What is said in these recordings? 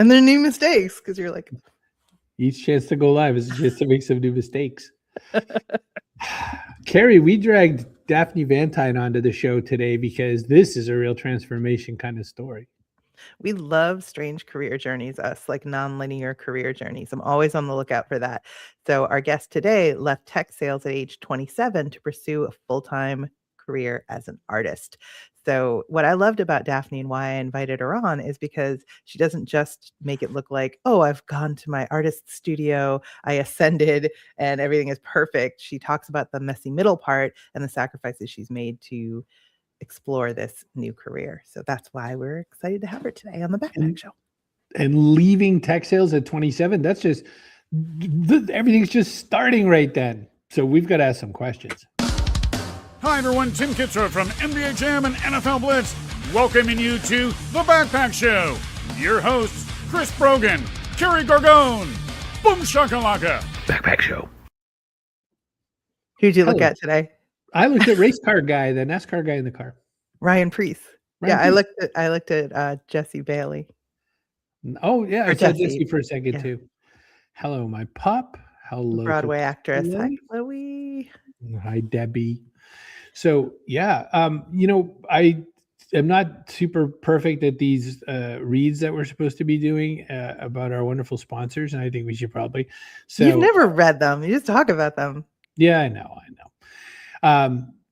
And they're new mistakes because you're like, each chance to go live is a chance to make some new mistakes. Kerry, we dragged Daphne Vantine onto the show today because this is a real transformation kind of story. we love strange career journeys, us like nonlinear career journeys. I'm always on the lookout for that. So our guest today left tech sales at age 27 to pursue a full-time career as an artist. So what I loved about Daphne and why I invited her on is because she doesn't just make it look like, oh, I've gone to my artist studio, I ascended and everything is perfect. She talks about the messy middle part and the sacrifices she's made to explore this new career. So that's why we're excited to have her today on the Backpack Show. And leaving tech sales at 27, that's just, everything's just starting right then. So we've got to ask some questions. Hi everyone, Tim Kitzrow from NBA Jam and NFL Blitz, welcoming you to The Backpack Show. Your hosts, Chris Brogan, Kerry Gorgone, Boom Shakalaka. Backpack Show. Who'd you look at today? I looked at race car guy, the NASCAR guy in the car. Ryan Preece. I looked at Jesse Bailey. Oh yeah, I said Jesse for a second too. Hello, my pup. Hello, Broadway actress. Hi, Chloe. Hi, Debbie. So yeah, I am not super perfect at these reads that we're supposed to be doing about our wonderful sponsors, and I think we should probably. So you've never read them; you just talk about them. Yeah, I know.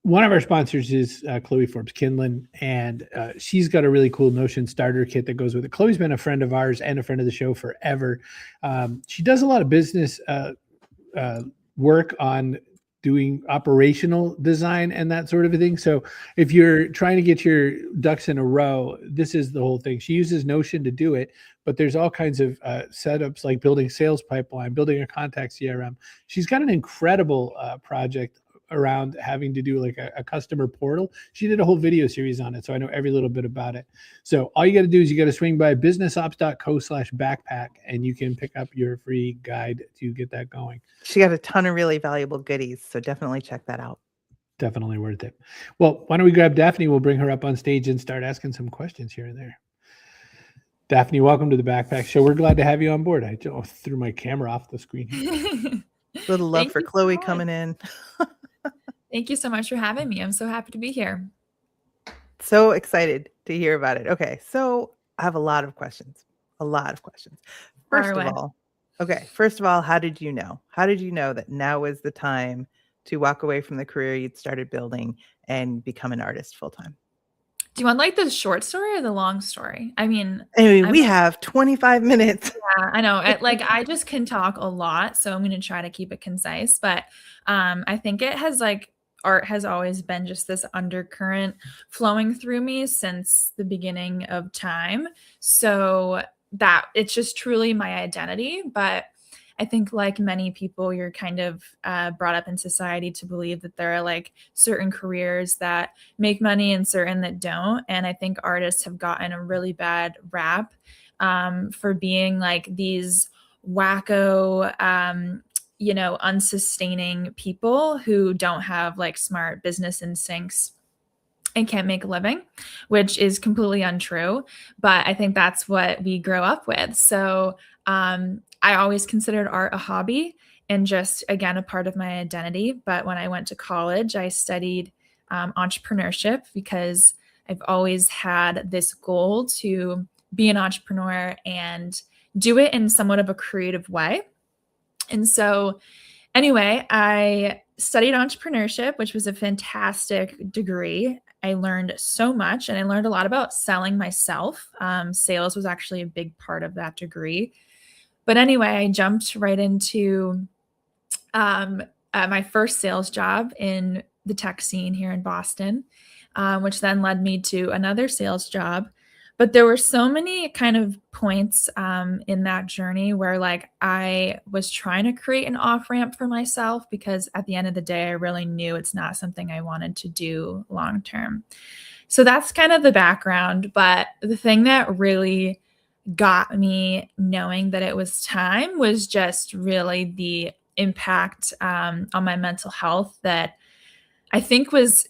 One of our sponsors is Chloe Forbes Kinlan, and she's got a really cool Notion starter kit that goes with it. Chloe's been a friend of ours and a friend of the show forever. She does a lot of business work on doing operational design and that sort of a thing. So if you're trying to get your ducks in a row, this is the whole thing. She uses Notion to do it, but there's all kinds of setups like building sales pipeline, building a contact CRM. She's got an incredible project around having to do like a customer portal. She did a whole video series on it, so I know every little bit about it. So all you got to do is you got to swing by businessops.co/backpack and you can pick up your free guide to get that going. She got a ton of really valuable goodies, so definitely check that out. Definitely worth it. Well, why don't we grab Daphne? We'll bring her up on stage and start asking some questions here and there. Daphne, welcome to the Backpack Show. We're glad to have you on board. I threw my camera off the screen. Little love for Chloe coming in. Thank you so much for having me. I'm so happy to be here. So excited to hear about it. Okay, so I have a lot of questions. First of all, how did you know? How did you know that now was the time to walk away from the career you'd started building and become an artist full time? Do you want like the short story or the long story? I mean, we have 25 minutes. Yeah, I know. I just can talk a lot, so I'm going to try to keep it concise. But I think it has art has always been just this undercurrent flowing through me since the beginning of time. So that it's just truly my identity. But I think like many people, you're kind of brought up in society to believe that there are like certain careers that make money and certain that don't. And I think artists have gotten a really bad rap for being like these wacko, unsustaining people who don't have like smart business instincts and can't make a living, which is completely untrue. But I think that's what we grow up with. So I always considered art a hobby and just, again, a part of my identity. But when I went to college, I studied entrepreneurship because I've always had this goal to be an entrepreneur and do it in somewhat of a creative way. And so anyway, I studied entrepreneurship, which was a fantastic degree. I learned so much and I learned a lot about selling myself. Sales was actually a big part of that degree. But anyway, I jumped right into my first sales job in the tech scene here in Boston, which then led me to another sales job. But there were so many kind of points in that journey where like I was trying to create an off-ramp for myself because at the end of the day, I really knew it's not something I wanted to do long-term. So that's kind of the background. But the thing that really got me knowing that it was time was just really the impact on my mental health that I think was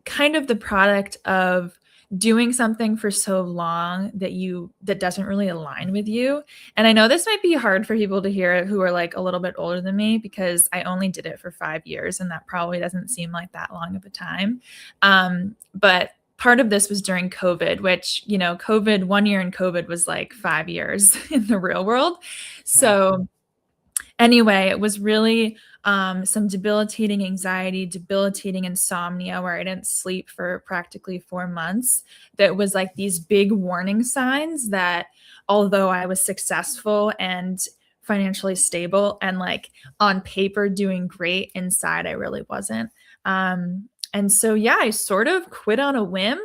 kind of the product of doing something for so long that doesn't really align with you. And I know this might be hard for people to hear who are like a little bit older than me, because I only did it for 5 years, and that probably doesn't seem like that long of a time. But part of this was during COVID, which, you know, 1 year in COVID was like 5 years in the real world. So anyway, it was really some debilitating anxiety, debilitating insomnia, where I didn't sleep for practically 4 months. That was like these big warning signs that although I was successful and financially stable and like on paper doing great, inside I really wasn't. And so, yeah, I sort of quit on a whim,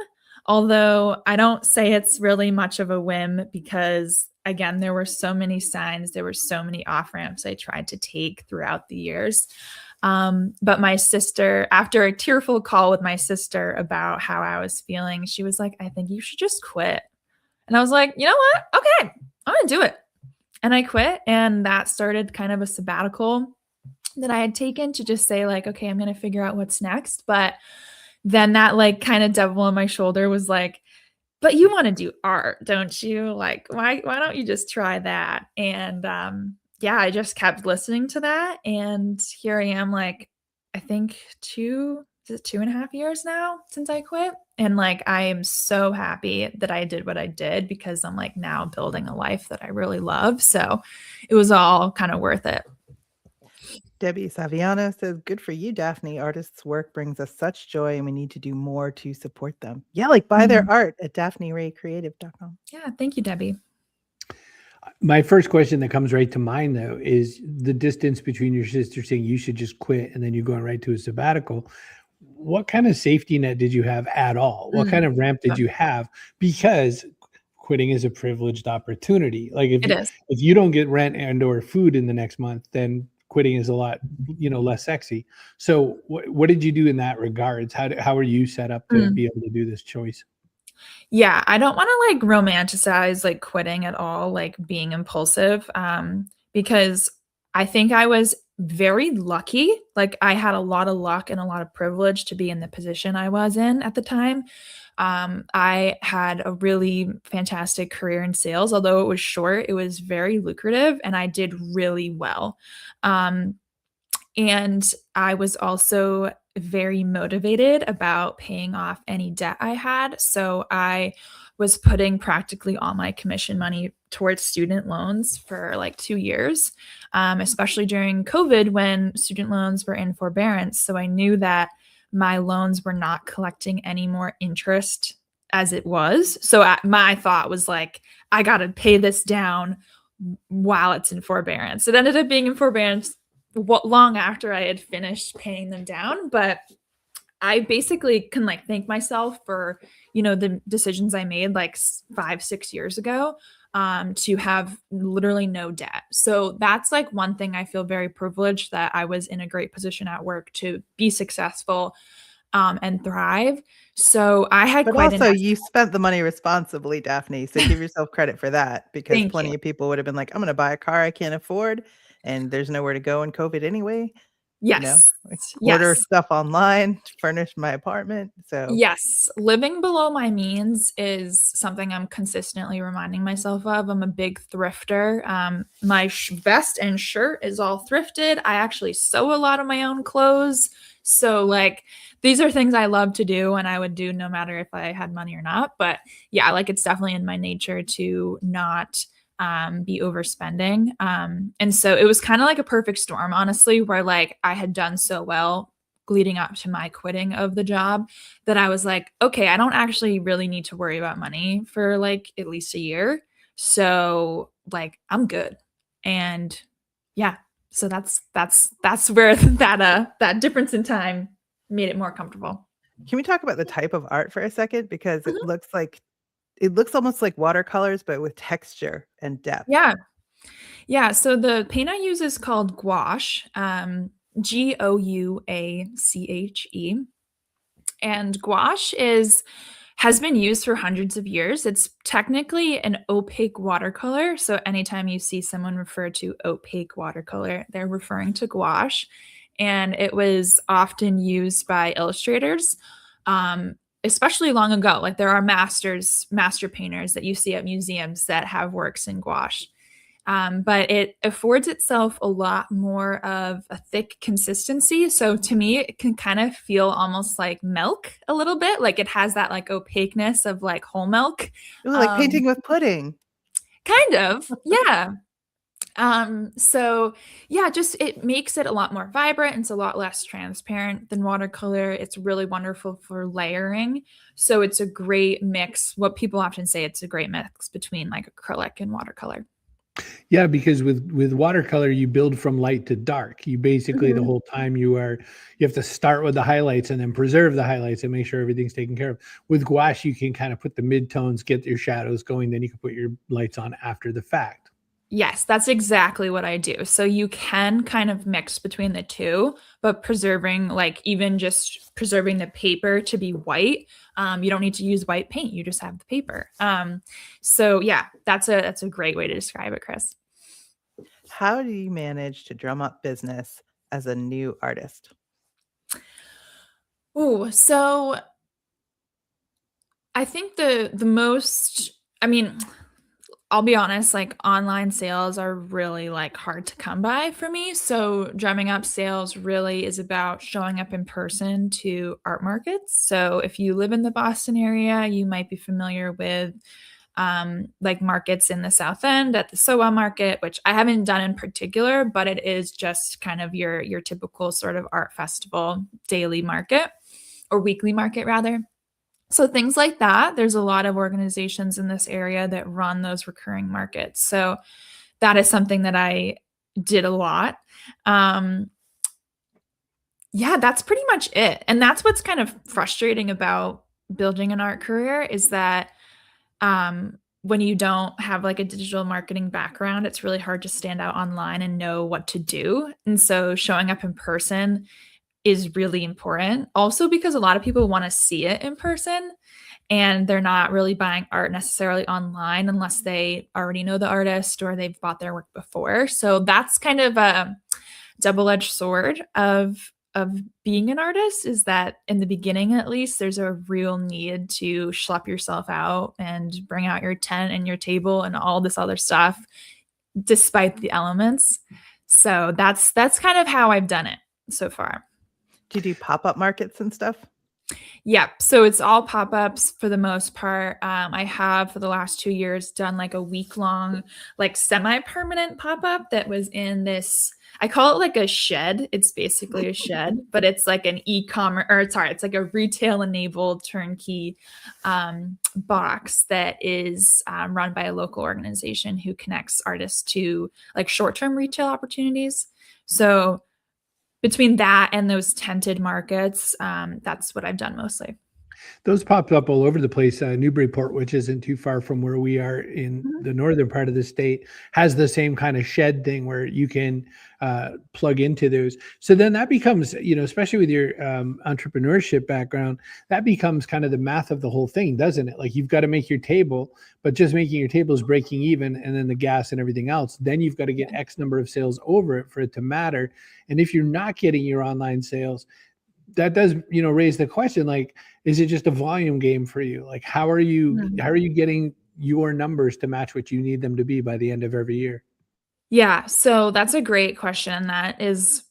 although I don't say it's really much of a whim, because again, there were so many signs, there were so many off ramps I tried to take throughout the years. But my sister, after a tearful call with my sister about how I was feeling, she was like, I think you should just quit. And I was like, you know what? Okay, I'm going to do it. And I quit. And that started kind of a sabbatical that I had taken to just say like, okay, I'm going to figure out what's next. But then that like kind of devil on my shoulder was like, but you want to do art, don't you? Like, why don't you just try that? And yeah, I just kept listening to that. And here I am, like, I think 2.5 years now since I quit. And like, I am so happy that I did what I did, because I'm like now building a life that I really love. So it was all kind of worth it. Debbie Saviano says, good for you, Daphne. Artists' work brings us such joy, and we need to do more to support them. Yeah, like buy their art at DaphneRayCreative.com. Yeah, thank you, Debbie. My first question that comes right to mind, though, is the distance between your sister saying you should just quit and then you going right to a sabbatical. What kind of safety net did you have at all? What kind of ramp did you have? Because quitting is a privileged opportunity. Like if you don't get rent and or food in the next month, then quitting is a lot, less sexy. So what did you do in that regards? How are you set up to be able to do this choice? Yeah, I don't want to like romanticize like quitting at all, like being impulsive, because I think I was very lucky. Like I had a lot of luck and a lot of privilege to be in the position I was in at the time. I had a really fantastic career in sales. Although it was short, it was very lucrative and I did really well. And I was also very motivated about paying off any debt I had. So I was putting practically all my commission money towards student loans for like 2 years, especially during COVID when student loans were in forbearance. So I knew that my loans were not collecting any more interest as it was. So my thought was like, I got to pay this down while it's in forbearance. It ended up being in forbearance long after I had finished paying them down. But I basically can like thank myself for, the decisions I made like 5-6 years ago, to have literally no debt. So that's like one thing I feel very privileged that I was in a great position at work to be successful, and thrive. So I had But also you spent the money responsibly, Daphne. So give yourself credit for that, because plenty of people would have been like, I'm going to buy a car I can't afford and there's nowhere to go in COVID anyway. Yes. Order stuff online, furnish my apartment. So yes, living below my means is something I'm consistently reminding myself of. I'm a big thrifter. My vest and shirt is all thrifted. I actually sew a lot of my own clothes. So like these are things I love to do and I would do no matter if I had money or not. But yeah, like it's definitely in my nature to not be overspending. And so it was kind of like a perfect storm, honestly, where like I had done so well leading up to my quitting of the job that I was like, okay, I don't actually really need to worry about money for like at least a year. So like I'm good. And yeah, so that's where that difference in time made it more comfortable. Can we talk about the type of art for a second? Because it looks almost like watercolors, but with texture and depth. Yeah. Yeah. So the paint I use is called gouache, Gouache. And gouache has been used for hundreds of years. It's technically an opaque watercolor. So anytime you see someone refer to opaque watercolor, they're referring to gouache. And it was often used by illustrators, especially long ago. Like there are master painters that you see at museums that have works in gouache. But it affords itself a lot more of a thick consistency. So to me, it can kind of feel almost like milk a little bit. Like it has that like opaqueness of like whole milk. Ooh, like painting with pudding. Kind of, yeah. So yeah, just it makes it a lot more vibrant. It's a lot less transparent than watercolor. It's really wonderful for layering. So it's a great mix. What people often say, it's a great mix between like acrylic and watercolor. Yeah, because with watercolor, you build from light to dark. You basically the whole time you have to start with the highlights and then preserve the highlights and make sure everything's taken care of. With gouache, you can kind of put the midtones, get your shadows going, then you can put your lights on after the fact. Yes, that's exactly what I do. So you can kind of mix between the two, but preserving, like even just preserving the paper to be white. You don't need to use white paint. You just have the paper. So yeah, that's a great way to describe it, Chris. How do you manage to drum up business as a new artist? Oh, so I think the most, I mean, I'll be honest, like online sales are really like hard to come by for me. So drumming up sales really is about showing up in person to art markets. So if you live in the Boston area, you might be familiar with like markets in the South End at the SoWa market, which I haven't done in particular, but it is just kind of your typical sort of art festival daily market or weekly market rather. So things like that, there's a lot of organizations in this area that run those recurring markets. So that is something that I did a lot. Yeah, that's pretty much it. And that's what's kind of frustrating about building an art career is that when you don't have like a digital marketing background, it's really hard to stand out online and know what to do. And so showing up in person is really important. Also because a lot of people want to see it in person and they're not really buying art necessarily online unless they already know the artist or they've bought their work before. So that's kind of a double-edged sword of being an artist is that in the beginning, at least, there's a real need to schlep yourself out and bring out your tent and your table and all this other stuff despite the elements. So that's kind of how I've done it so far. Do you do pop-up markets and stuff? Yeah. So it's all pop-ups for the most part. I have for the last 2 years done like a week-long, like semi-permanent pop-up that was in this, I call it like a shed. It's basically a shed, but it's like an e-commerce, or sorry, it's like a retail-enabled turnkey box that is run by a local organization who connects artists to like short-term retail opportunities. So between that and those tented markets, that's what I've done mostly. Those popped up all over the place. Newburyport, which isn't too far from where we are in the northern part of the state, has the same kind of shed thing where you can plug into those. So then that becomes, especially with your entrepreneurship background, that becomes kind of the math of the whole thing, doesn't it? Like you've got to make your table, but just making your table is breaking even, and then the gas and everything else. Then you've got to get X number of sales over it for it to matter. And if you're not getting your online sales, that does, raise the question, like, is it just a volume game for you? Like, how are you getting your numbers to match what you need them to be by the end of every year? Yeah. So that's a great question. That's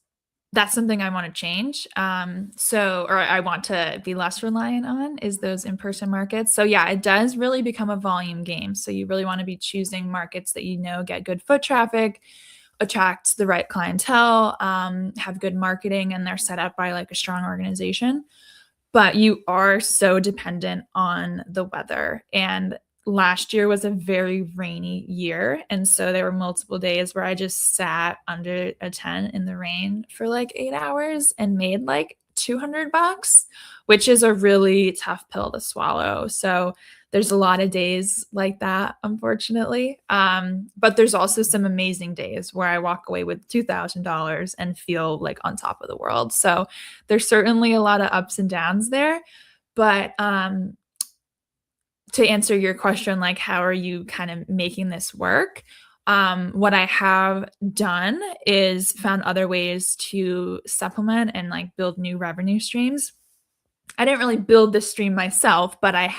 something I want to change. Or I want to be less reliant on is those in-person markets. So yeah, it does really become a volume game. So you really want to be choosing markets that, get good foot traffic, attract the right clientele, have good marketing, and they're set up by like a strong organization. But you are so dependent on the weather. And last year was a very rainy year. And so there were multiple days where I just sat under a tent in the rain for like 8 hours and made like $200, which is a really tough pill to swallow. So there's a lot of days like that, unfortunately. But there's also some amazing days where I walk away with $2,000 and feel like on top of the world. So there's certainly a lot of ups and downs there. But to answer your question, like, how are you kind of making this work? What I have done is found other ways to supplement and like build new revenue streams. I didn't really build this stream myself, but I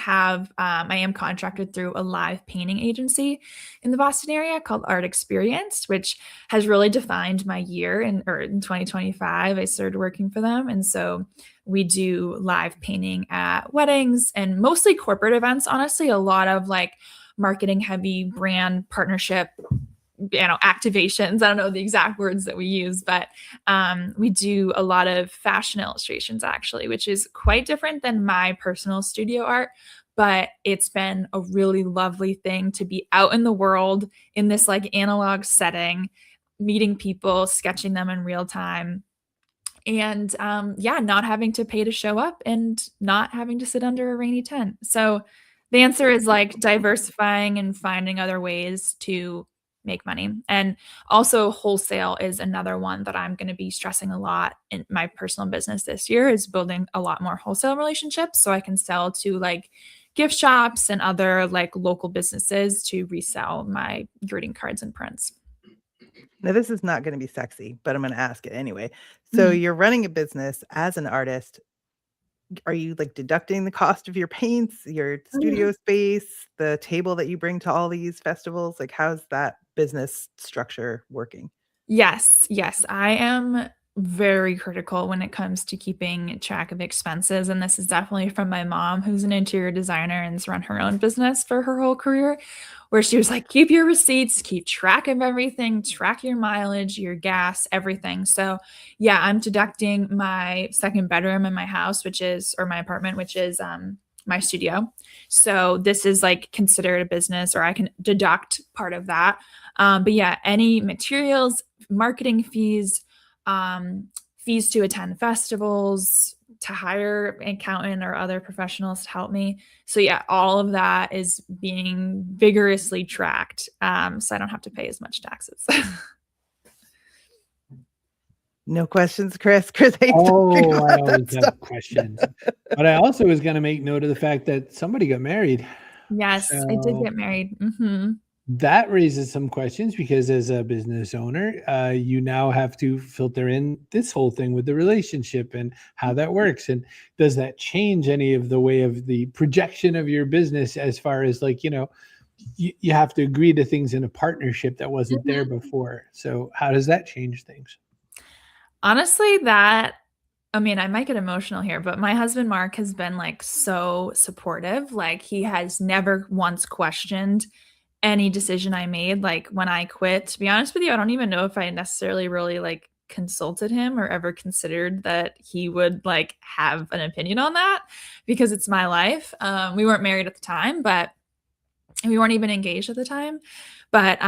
am contracted through a live painting agency in the Boston area called Art Experience, which has really defined my year. In 2025, I started working for them. And so we do live painting at weddings and mostly corporate events. Honestly, a lot of like marketing heavy brand partnership, activations. I don't know the exact words that we use, but we do a lot of fashion illustrations actually, which is quite different than my personal studio art. But it's been a really lovely thing to be out in the world in this like analog setting, meeting people, sketching them in real time. And not having to pay to show up and not having to sit under a rainy tent. So the answer is like diversifying and finding other ways to make money. And also wholesale is another one that I'm going to be stressing a lot in my personal business this year, is building a lot more wholesale relationships so I can sell to like gift shops and other like local businesses to resell my greeting cards and prints. Now, this is not going to be sexy, but I'm going to ask it anyway. So you're running a business as an artist. Are you like deducting the cost of your paints, your studio space, the table that you bring to all these festivals? Like, how's that business structure working? Yes. I am very critical when it comes to keeping track of expenses. And this is definitely from my mom, who's an interior designer and has run her own business for her whole career, where she was like, keep your receipts, keep track of everything, track your mileage, your gas, everything. So yeah, I'm deducting my second bedroom in my house, or my apartment, which is my studio. So this is like considered a business, or I can deduct part of that. But yeah, any materials, marketing fees, fees to attend festivals, to hire an accountant or other professionals to help me. So yeah, all of that is being vigorously tracked, so I don't have to pay as much taxes. No questions, Chris. Chris hates I that always stuff. have questions. But I also was going to make note of the fact that somebody got married. Yes, I did get married. That raises some questions, because as a business owner, you now have to filter in this whole thing with the relationship and how that works. And does that change any of the way of the projection of your business, as far as like, you have to agree to things in a partnership that wasn't there before. So how does that change things? Honestly, I might get emotional here, but my husband, Mark, has been like so supportive. Like he has never once questioned any decision I made. Like when I quit, to be honest with you, I don't even know if I necessarily really like consulted him or ever considered that he would like have an opinion on that, because it's my life. We weren't married at the time, but we weren't even engaged at the time. But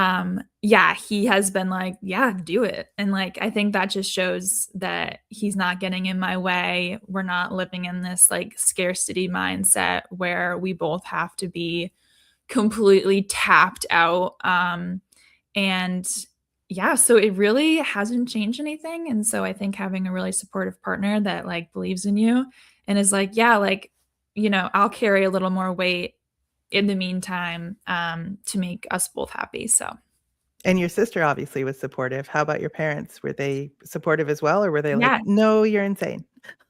yeah, he has been like, yeah, do it. And like, I think that just shows that he's not getting in my way. We're not living in this like scarcity mindset where we both have to be completely tapped out. And yeah, so it really hasn't changed anything. And so I think having a really supportive partner that like believes in you and is like, yeah, like, I'll carry a little more weight in the meantime, to make us both happy. So. And your sister obviously was supportive. How about your parents? Were they supportive as well? Or were they Yeah. like, no, you're insane?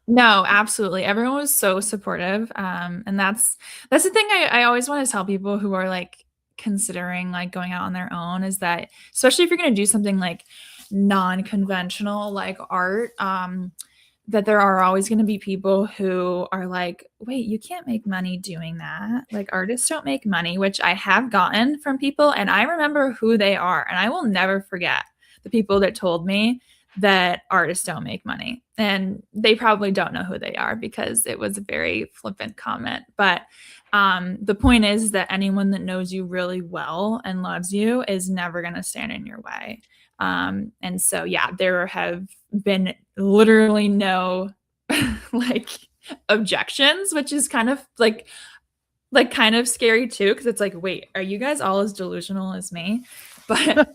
No, absolutely. Everyone was so supportive. And that's the thing I always want to tell people who are like considering like going out on their own, is that especially if you're going to do something like non-conventional, like art, that there are always going to be people who are like, wait, you can't make money doing that. Like artists don't make money, which I have gotten from people. And I remember who they are. And I will never forget the people that told me that artists don't make money. And they probably don't know who they are, because it was a very flippant comment. But the point is that anyone that knows you really well and loves you is never going to stand in your way. And so, yeah, there have been literally no like objections, which is kind of like kind of scary too. Cause it's like, wait, are you guys all as delusional as me? But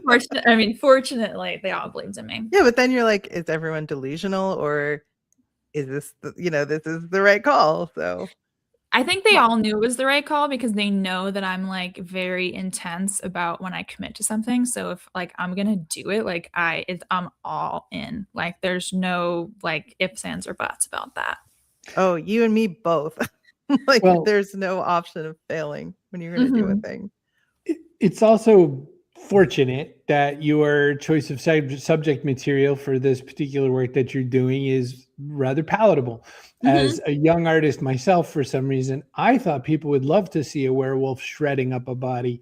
fortunately they all believed in me. Yeah. But then you're like, is everyone delusional, or is this, this is the right call? So I think they all knew it was the right call, because they know that I'm like very intense about when I commit to something. So if like I'm gonna do it, like I'm all in. Like there's no like ifs, ands, or buts about that. Oh, you and me both. Like Well, there's no option of failing when you're going to do a thing. it's also fortunate that your choice of subject material for this particular work that you're doing is rather palatable. As a young artist myself, for some reason, I thought people would love to see a werewolf shredding up a body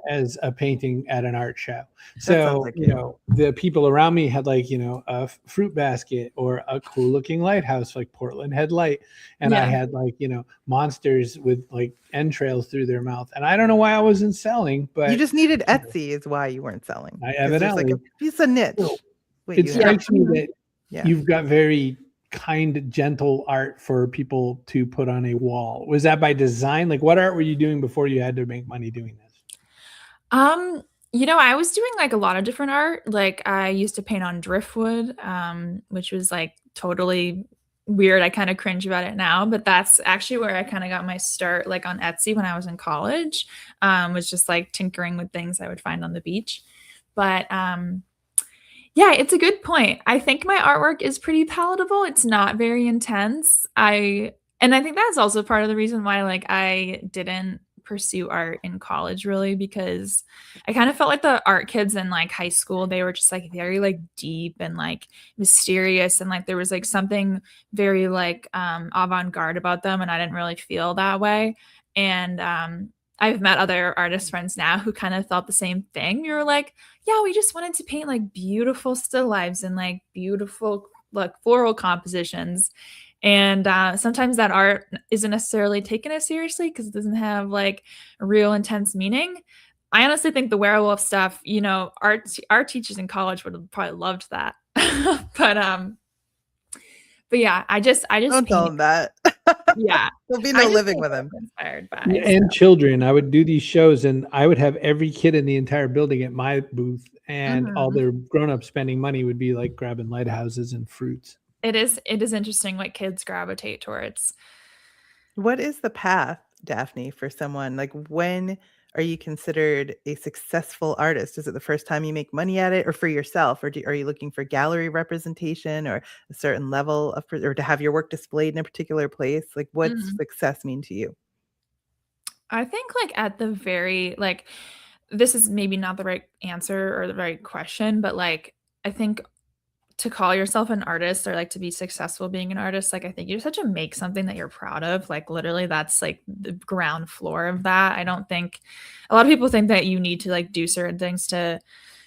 as a painting at an art show. So, like you know, the people around me had like, you know, a fruit basket or a cool looking lighthouse like Portland Headlight. And I had like, you know, monsters with like entrails through their mouth. And I don't know why I wasn't selling, but you just needed Etsy is why you weren't selling. I 'Cause there's like evidently. a piece of niche. It strikes me that Yeah. you've got very kind, gentle art for people to put on a wall. Was that by design? Like, what art were you doing before you had to make money doing this? You know, I was doing like a lot of different art. Like I used to paint on driftwood, which was like totally weird. I kind of cringe about it now, but that's actually where I kind of got my start, like on Etsy when I was in college. Was just like tinkering with things I would find on the beach. But yeah, it's a good point. I think my artwork is pretty palatable. It's not very intense. And I think that's also part of the reason why like I didn't pursue art in college really, because I kind of felt like the art kids in like high school, they were just like very like deep and like mysterious, and like there was like something very like avant-garde about them, and I didn't really feel that way. And I've met other artist friends now who kind of thought the same thing. We were like, yeah, we just wanted to paint like beautiful still lifes and like beautiful like floral compositions. And sometimes that art isn't necessarily taken as seriously because it doesn't have like a real intense meaning. I honestly think the werewolf stuff, you know, art teachers in college would have probably loved that. But yeah, I just don't tell them that. Yeah, there'll be no living with him. Inspired by and children. I would do these shows, and I would have every kid in the entire building at my booth, and all their grown-ups spending money would be like grabbing lighthouses and fruits. It is interesting what kids gravitate towards. What is the path, Daphne, for someone? Like, when are you considered a successful artist? Is it the first time you make money at it, or for yourself? Or are you looking for gallery representation or a certain level of, or to have your work displayed in a particular place? Like, what's success mean to you? I think like at the very, like, this is maybe not the right answer or the right question, but like, I think to call yourself an artist or like to be successful being an artist, like I think you just have to make something that you're proud of. Like literally that's like the ground floor of that. I don't think a lot of people think that you need to like do certain things to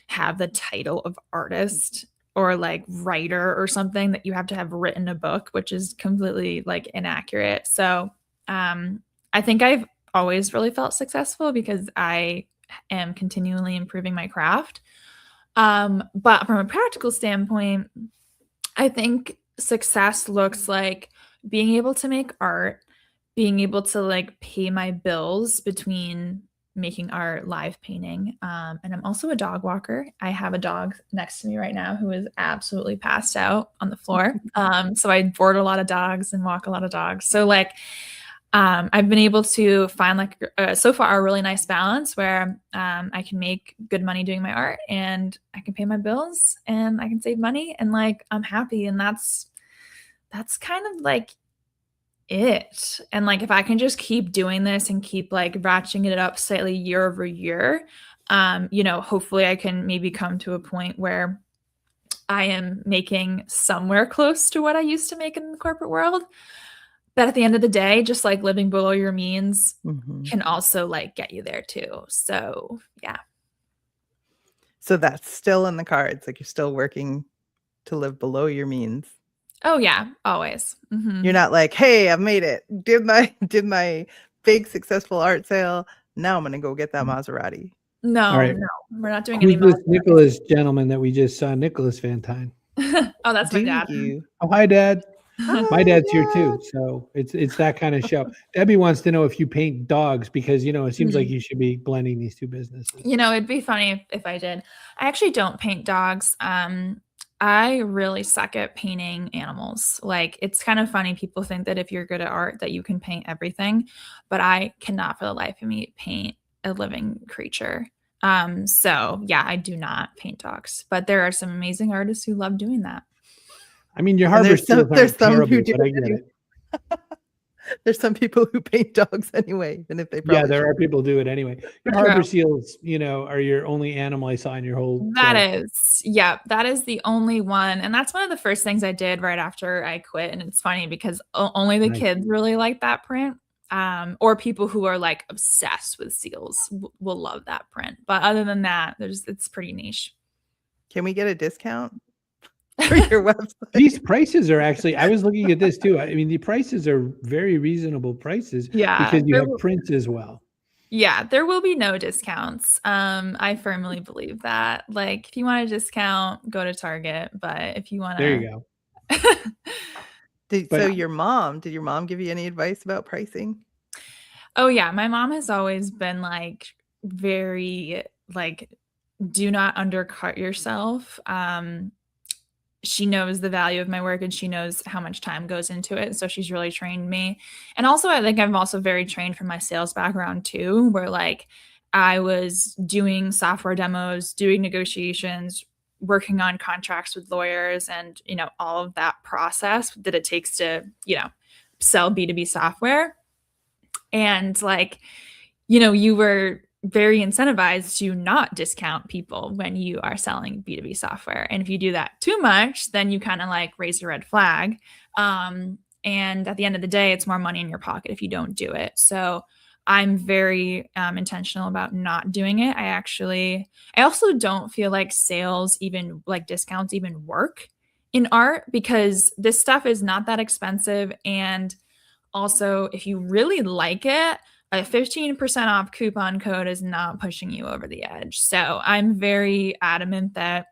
have the title of artist or like writer or something, that you have to have written a book, which is completely like inaccurate. So I think I've always really felt successful because I am continually improving my craft. But from a practical standpoint, I think success looks like being able to make art, being able to like pay my bills between making art, live painting. And I'm also a dog walker. I have a dog next to me right now who is absolutely passed out on the floor. So I board a lot of dogs and walk a lot of dogs. So like, I've been able to find like so far a really nice balance where I can make good money doing my art and I can pay my bills and I can save money and like I'm happy, and that's kind of like it. And like if I can just keep doing this and keep like ratcheting it up slightly year over year, you know, hopefully I can maybe come to a point where I am making somewhere close to what I used to make in the corporate world. But at the end of the day, just like living below your means can also like get you there too. So yeah. So that's still in the cards. Like you're still working to live below your means. Oh yeah, always. You're not like, hey, I've made it. Did my big successful art sale. Now I'm gonna go get that Maserati. No, right. no, we're not doing Who's any. this Nicholas gentleman that we just saw, Nicholas Vantine? Oh, that's my dad. Oh, hi, Dad. Hi, My dad's here Dad. too, so it's that kind of show. Debbie wants to know if you paint dogs because, you know, it seems like you should be blending these two businesses. You know, it'd be funny if I did. I actually don't paint dogs. I really suck at painting animals. Like, it's kind of funny. People think that if you're good at art that you can paint everything, but I cannot for the life of me paint a living creature. So yeah, I do not paint dogs, but there are some amazing artists who love doing that. I mean, your And harbor there's some steals aren't who terrible, do but I it get it. There's some people who paint dogs anyway, even if they Yeah, probably there are shouldn't. people do it anyway. Your True. harbor seals, are your only animal I saw in your whole. That is the only one. And that's one of the first things I did right after I quit. And it's funny because only the Nice. kids really like that print. Or people who are like obsessed with seals will love that print. But other than that, it's pretty niche. Can we get a discount for your website? These prices are actually, I was looking at this too. I mean, the prices are very reasonable prices because you have prints as well. Yeah, there will be no discounts. I firmly believe that. Like, if you want a discount, go to Target. But if you want to, there you go. So did your mom give you any advice about pricing? Oh yeah, my mom has always been like very like, do not undercut yourself. She knows the value of my work and she knows how much time goes into it. So she's really trained me. And also, I think I'm also very trained from my sales background too, where like I was doing software demos, doing negotiations, working on contracts with lawyers and, all of that process that it takes to, sell B2B software. And like, you were very incentivized to not discount people when you are selling B2B software. And if you do that too much, then you kind of like raise a red flag. And at the end of the day, it's more money in your pocket if you don't do it. So I'm very intentional about not doing it. I also don't feel like sales, even like discounts, even work in art because this stuff is not that expensive. And also, if you really like it, a 15% off coupon code is not pushing you over the edge. So I'm very adamant that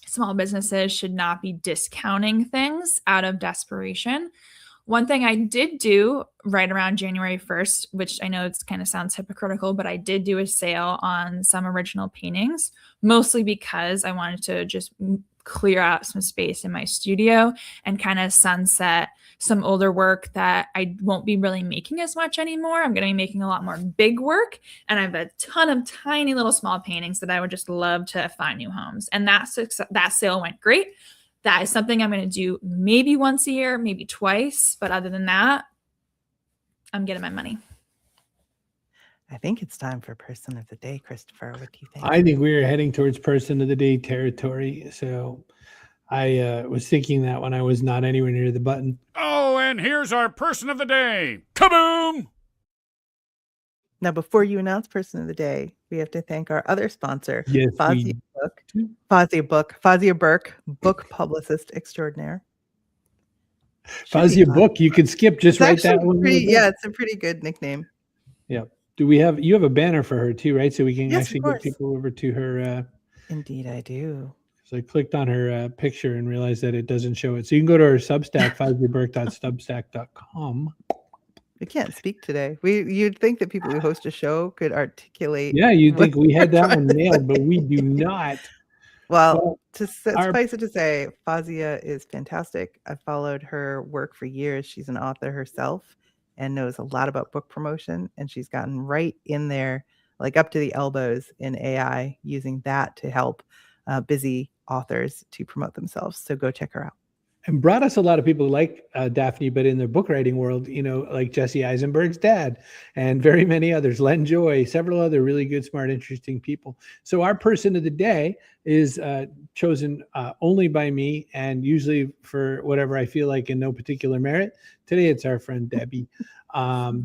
small businesses should not be discounting things out of desperation. One thing I did do right around January 1st, which I know it kind of sounds hypocritical, but I did do a sale on some original paintings, mostly because I wanted to just clear out some space in my studio and kind of sunset some older work that I won't be really making as much anymore. I'm going to be making a lot more big work. And I have a ton of tiny little small paintings that I would just love to find new homes. And that sale went great. That is something I'm going to do maybe once a year, maybe twice. But other than that, I'm getting my money. I think it's time for person of the day, Christopher. What do you think? I think we're heading towards person of the day territory. So I was thinking that when I was not anywhere near the button. Oh, and here's our person of the day. Kaboom! Now, before you announce person of the day, we have to thank our other sponsor, Yes, Fazia Burke, book publicist extraordinaire. Fazia Book, you can skip, just write that one. Yeah, it's a pretty good nickname. Yeah. You have a banner for her too, right? So we can Yes, actually get people over to her. Indeed, I do. So I clicked on her picture and realized that it doesn't show it. So you can go to her Substack, faziaburke.substack.com. We can't speak today. You'd think that people who host a show could articulate. Yeah, you'd think we had that one nailed, but we do not. Well, suffice it to say, Fazia is fantastic. I've followed her work for years. She's an author herself and knows a lot about book promotion. And she's gotten right in there, like up to the elbows in AI, using that to help busy authors to promote themselves. So go check her out. And brought us a lot of people like Daphne, but in the book writing world, like Jesse Eisenberg's dad and very many others, Len Joy, several other really good, smart, interesting people. So our person of the day is chosen only by me and usually for whatever I feel like in no particular merit. Today, it's our friend Debbie.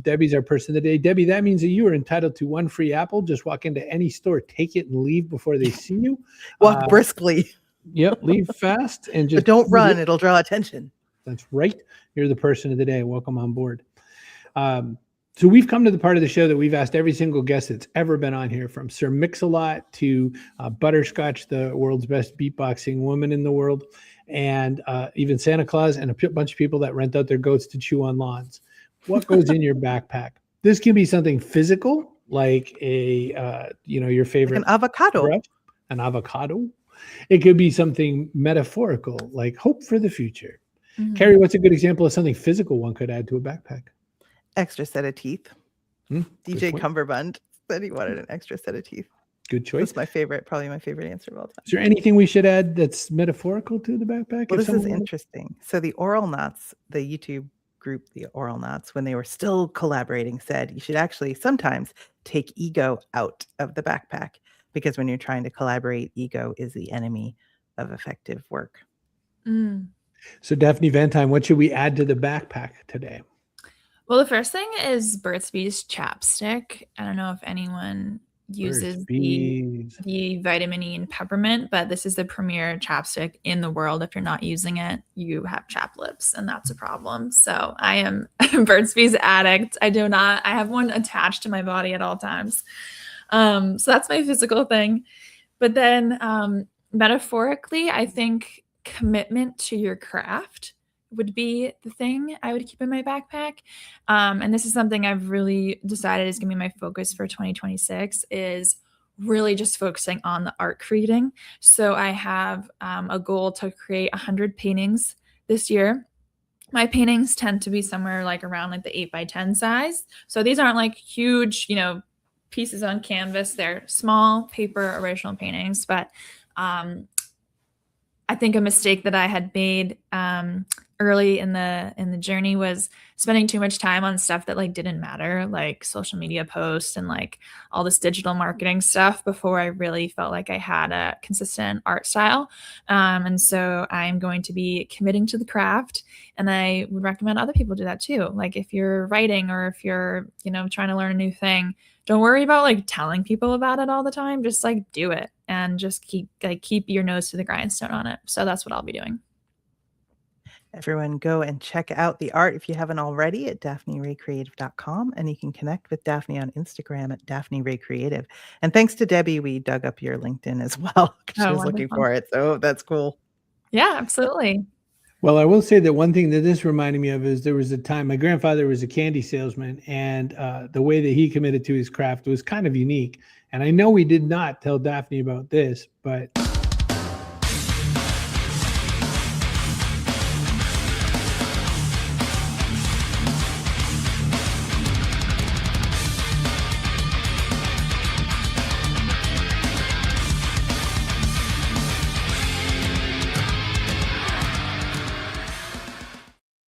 Debbie's our person of the day. Debbie, that means that you are entitled to one free apple. Just walk into any store, take it and leave before they see you. Walk briskly. Yep, leave fast and just but don't run. It'll draw attention. That's right. You're the person of the day. Welcome on board. So we've come to the part of the show that we've asked every single guest that's ever been on here, from Sir Mix-a-Lot to Butterscotch, the world's best beatboxing woman in the world, and even Santa Claus and a bunch of people that rent out their goats to chew on lawns. What goes in your backpack? This can be something physical, like your favorite, like an avocado. Brush, an avocado. It could be something metaphorical, like hope for the future. Mm-hmm. Kerry, what's a good example of something physical one could add to a backpack? Extra set of teeth. DJ Cumberbund said he wanted an extra set of teeth. Good choice. That's probably my favorite answer of all time. Is there anything we should add that's metaphorical to the backpack? Well, this is interesting. So the Oral Nuts, the YouTube group, the Oral Knots, when they were still collaborating, said you should actually sometimes take ego out of the backpack, because when you're trying to collaborate, ego is the enemy of effective work. So Daphne Vantine, what should we add to the backpack today? Well, the first thing is Burt's Bees chapstick. I don't know if anyone uses the vitamin E and peppermint, but this is the premier chapstick in the world. If you're not using it, you have chapped lips, and that's a problem. So I am a Burt's Bees addict. I have one attached to my body at all times. So that's my physical thing. But then metaphorically, I think commitment to your craft would be the thing I would keep in my backpack. And this is something I've really decided is going to be my focus for 2026, is really just focusing on the art creating. So I have a goal to create 100 paintings this year. My paintings tend to be somewhere like around like the 8x10 size. So these aren't like huge, pieces on canvas. They're small paper original paintings, but I think a mistake that I had made early in the journey was spending too much time on stuff that like didn't matter, like social media posts and like all this digital marketing stuff, before I really felt like I had a consistent art style. And so I'm going to be committing to the craft, and I would recommend other people do that too. Like if you're writing, or if you're, trying to learn a new thing, don't worry about like telling people about it all the time. Just like do it, and just keep your nose to the grindstone on it. So that's what I'll be doing. Everyone go and check out the art if you haven't already at DaphneRayCreative.com, and you can connect with Daphne on Instagram at Daphne Ray Creative. And thanks to Debbie, we dug up your LinkedIn as well, because she was looking for it. So that's cool. Yeah, absolutely. Well, I will say that one thing that this reminded me of is there was a time my grandfather was a candy salesman, and the way that he committed to his craft was kind of unique. And I know we did not tell Daphne about this, but